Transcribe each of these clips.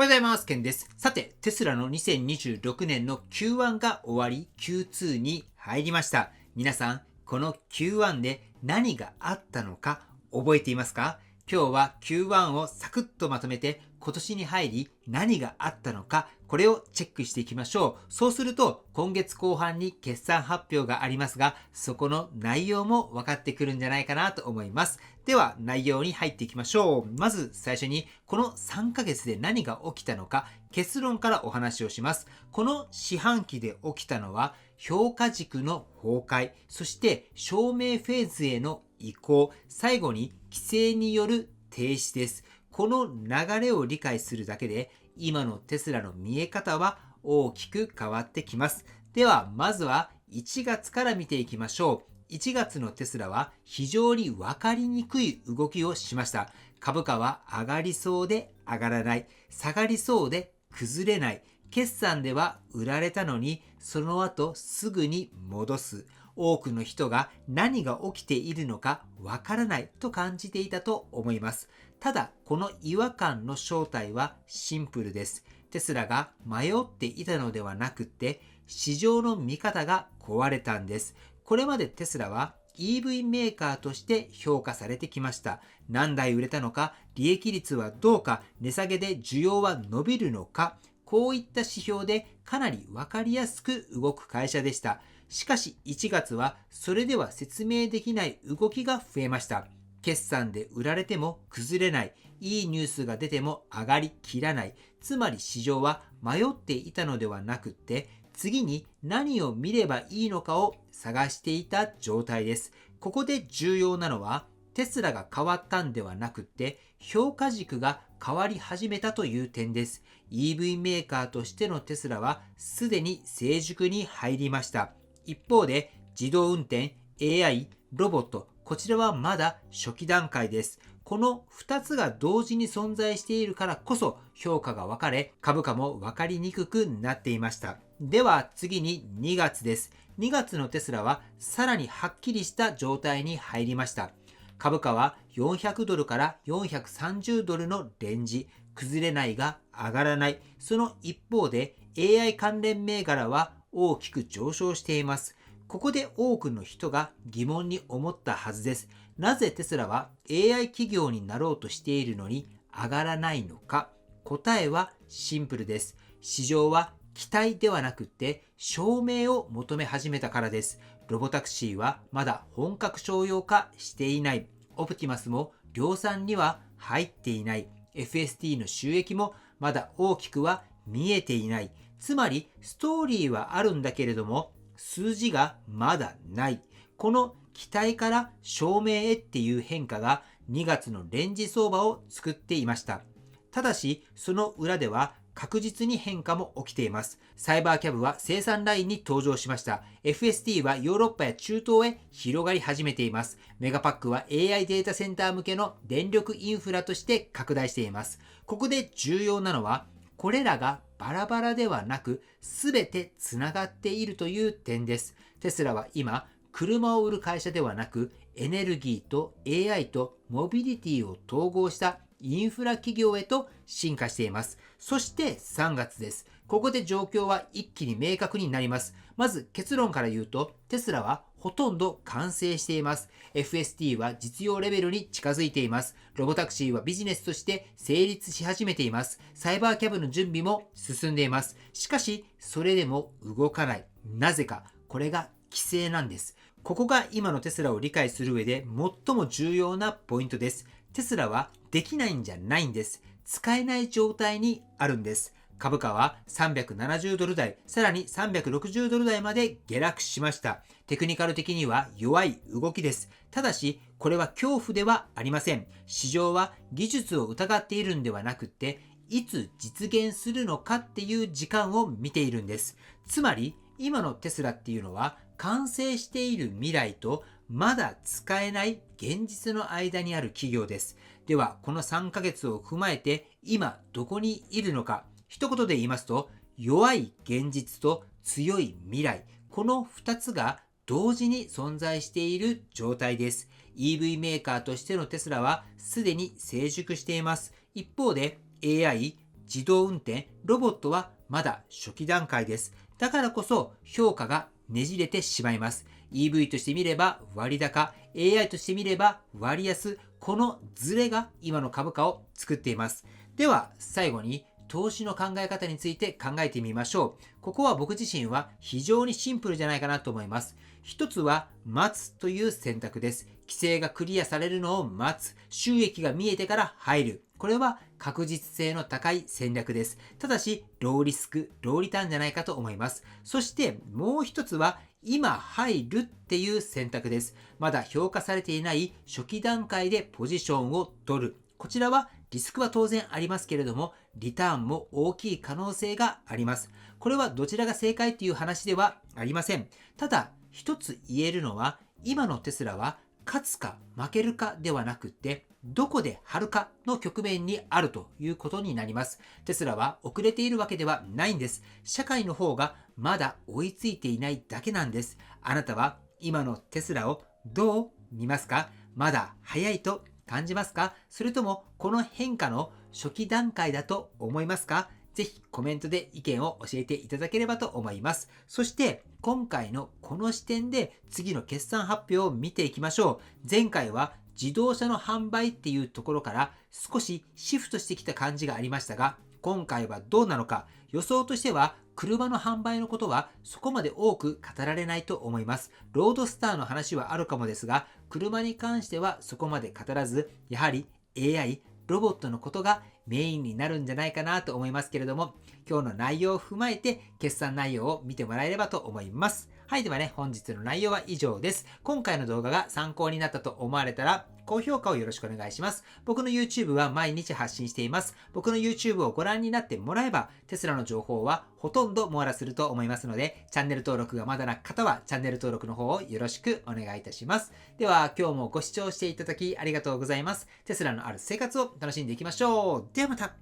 おはようございます。ケンです。さて、テスラの2026年の Q1 が終わり Q2 に入りました。皆さん、この Q1 で何があったのか覚えていますか？今日は Q1 をサクッとまとめて今年に入り何があったのかこれをチェックしていきましょう。そうすると今月後半に決算発表がありますが、そこの内容も分かってくるんじゃないかなと思います。では内容に入っていきましょう。まず最初にこの3ヶ月で何が起きたのか結論からお話をします。この四半期で起きたのは評価軸の崩壊、そして証明フェーズへの移行、最後に規制による停止です。この流れを理解するだけで今のテスラの見え方は大きく変わってきます。ではまずは1月から見ていきましょう。1月のテスラは非常に分かりにくい動きをしました。株価は上がりそうで上がらない、下がりそうで崩れない、決算では売られたのにその後すぐに戻す。多くの人が何が起きているのかわからないと感じていたと思います。ただこの違和感の正体はシンプルです。テスラが迷っていたのではなくって市場の見方が壊れたんです。これまでテスラは EV メーカーとして評価されてきました。何台売れたのか、利益率はどうか、値下げで需要は伸びるのか、こういった指標でかなり分かりやすく動く会社でした。しかし1月はそれでは説明できない動きが増えました。決算で売られても崩れない、いいニュースが出ても上がりきらない。つまり市場は迷っていたのではなくって、次に何を見ればいいのかを探していた状態です。ここで重要なのは、テスラが変わったんではなくって、評価軸が変わり始めたという点です。EV メーカーとしてのテスラはすでに成熟に入りました。一方で自動運転、AI、ロボット、こちらはまだ初期段階です。この2つが同時に存在しているからこそ評価が分かれ、株価も分かりにくくなっていました。では次に2月です。2月のテスラはさらにはっきりした状態に入りました。株価は400ドルから430ドルのレンジ、崩れないが上がらない。その一方で AI 関連銘柄は大きく上昇しています。ここで多くの人が疑問に思ったはずです。なぜテスラは AI 企業になろうとしているのに上がらないのか？答えはシンプルです。市場は期待ではなくって証明を求め始めたからです。ロボタクシーはまだ本格商用化していない。オプティマスも量産には入っていない。FSD の収益もまだ大きくは見えていない。つまりストーリーはあるんだけれども数字がまだない。この期待から証明へっていう変化が2月のレンジ相場を作っていました。ただしその裏では確実に変化も起きています。サイバーキャブは生産ラインに登場しました。FSD はヨーロッパや中東へ広がり始めています。メガパックは AI データセンター向けの電力インフラとして拡大しています。ここで重要なのは、これらがバラバラではなく、すべてつながっているという点です。テスラは今、車を売る会社ではなく、エネルギーと AI とモビリティを統合したインフラ企業へと進化しています。そして3月です。ここで状況は一気に明確になります。まず結論から言うと、テスラはほとんど完成しています。FSD は実用レベルに近づいています。ロボタクシーはビジネスとして成立し始めています。サイバーキャブの準備も進んでいます。しかし、それでも動かない。なぜか、これが規制なんです。ここが今のテスラを理解する上で最も重要なポイントです。テスラはできないんじゃないんです。使えない状態にあるんです。株価は370ドル台、さらに360ドル台まで下落しました。テクニカル的には弱い動きです。ただし、これは恐怖ではありません。市場は技術を疑っているんではなくって、いつ実現するのかっていう時間を見ているんです。つまり、今のテスラっていうのは、完成している未来とまだ使えない現実の間にある企業です。では、この3ヶ月を踏まえて、今どこにいるのか。一言で言いますと、弱い現実と強い未来、この2つが同時に存在している状態です。EV メーカーとしてのテスラはすでに成熟しています。一方で AI、自動運転、ロボットはまだ初期段階です。だからこそ評価がねじれてしまいます。EV として見れば割高、AI として見れば割安、このズレが今の株価を作っています。では最後に投資の考え方について考えてみましょう。ここは僕自身は非常にシンプルじゃないかなと思います。一つは待つという選択です。規制がクリアされるのを待つ。収益が見えてから入る。これは確実性の高い戦略です。ただし、ローリスク、ローリターンじゃないかと思います。そしてもう一つは今入るっていう選択です。まだ評価されていない初期段階でポジションを取る。こちらはリスクは当然ありますけれども、リターンも大きい可能性があります。これはどちらが正解という話ではありません。ただ、一つ言えるのは、今のテスラは勝つか負けるかではなくって、どこで張るかの局面にあるということになります。テスラは遅れているわけではないんです。社会の方がまだ追いついていないだけなんです。あなたは今のテスラをどう見ますか？まだ早いと感じますか？それともこの変化の初期段階だと思いますか？ぜひコメントで意見を教えていただければと思います。そして今回のこの視点で次の決算発表を見ていきましょう。前回は自動車の販売っていうところから少しシフトしてきた感じがありましたが、今回はどうなのか。予想としては車の販売のことはそこまで多く語られないと思います。ロードスターの話はあるかもですが、車に関してはそこまで語らず、やはり AI、ロボットのことがメインになるんじゃないかなと思いますけれども、今日の内容を踏まえて決算内容を見てもらえればと思います。はい、ではね、本日の内容は以上です。今回の動画が参考になったと思われたら、高評価をよろしくお願いします。僕の YouTube は毎日発信しています。僕の YouTube をご覧になってもらえば、テスラの情報はほとんど網羅すると思いますので、チャンネル登録がまだな方は、チャンネル登録の方をよろしくお願いいたします。では、今日もご視聴していただきありがとうございます。テスラのある生活を楽しんでいきましょう。ではまた。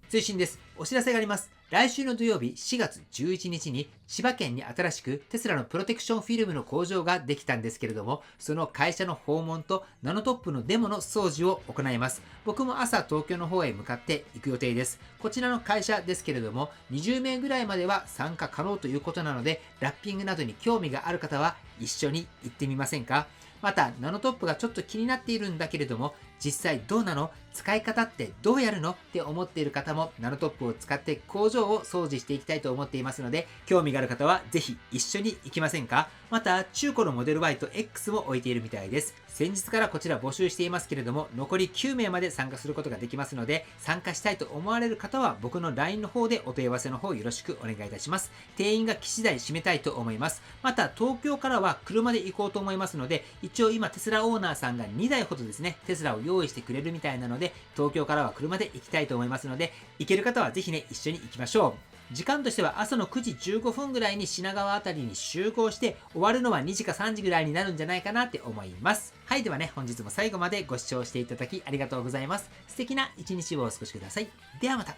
追伸です。お知らせがあります。来週の土曜日4月11日に千葉県に新しくテスラのプロテクションフィルムの工場ができたんですけれども、その会社の訪問とナノトップのデモの掃除を行います。僕も朝東京の方へ向かって行く予定です。こちらの会社ですけれども、20名ぐらいまでは参加可能ということなので、ラッピングなどに興味がある方は一緒に行ってみませんか？また、ナノトップがちょっと気になっているんだけれども、実際どうなの？使い方ってどうやるの？って思っている方もナノトップを使って工場を掃除していきたいと思っていますので、興味がある方はぜひ一緒に行きませんか？また、中古のモデル Y と X も置いているみたいです。先日からこちら募集していますけれども、残り9名まで参加することができますので、参加したいと思われる方は僕の LINE の方でお問い合わせの方よろしくお願いいたします。定員が来次第締めたいと思います。また、東京からは車で行こうと思いますので、一応今テスラオーナーさんが2台ほどですね、テスラを用意してくれるみたいなので、東京からは車で行きたいと思いますので、行ける方はぜひね、一緒に行きましょう。時間としては朝の9時15分ぐらいに品川あたりに集合して、終わるのは2時か3時ぐらいになるんじゃないかなって思います。はい、ではね、本日も最後までご視聴していただきありがとうございます。素敵な一日をお過ごしください。ではまた。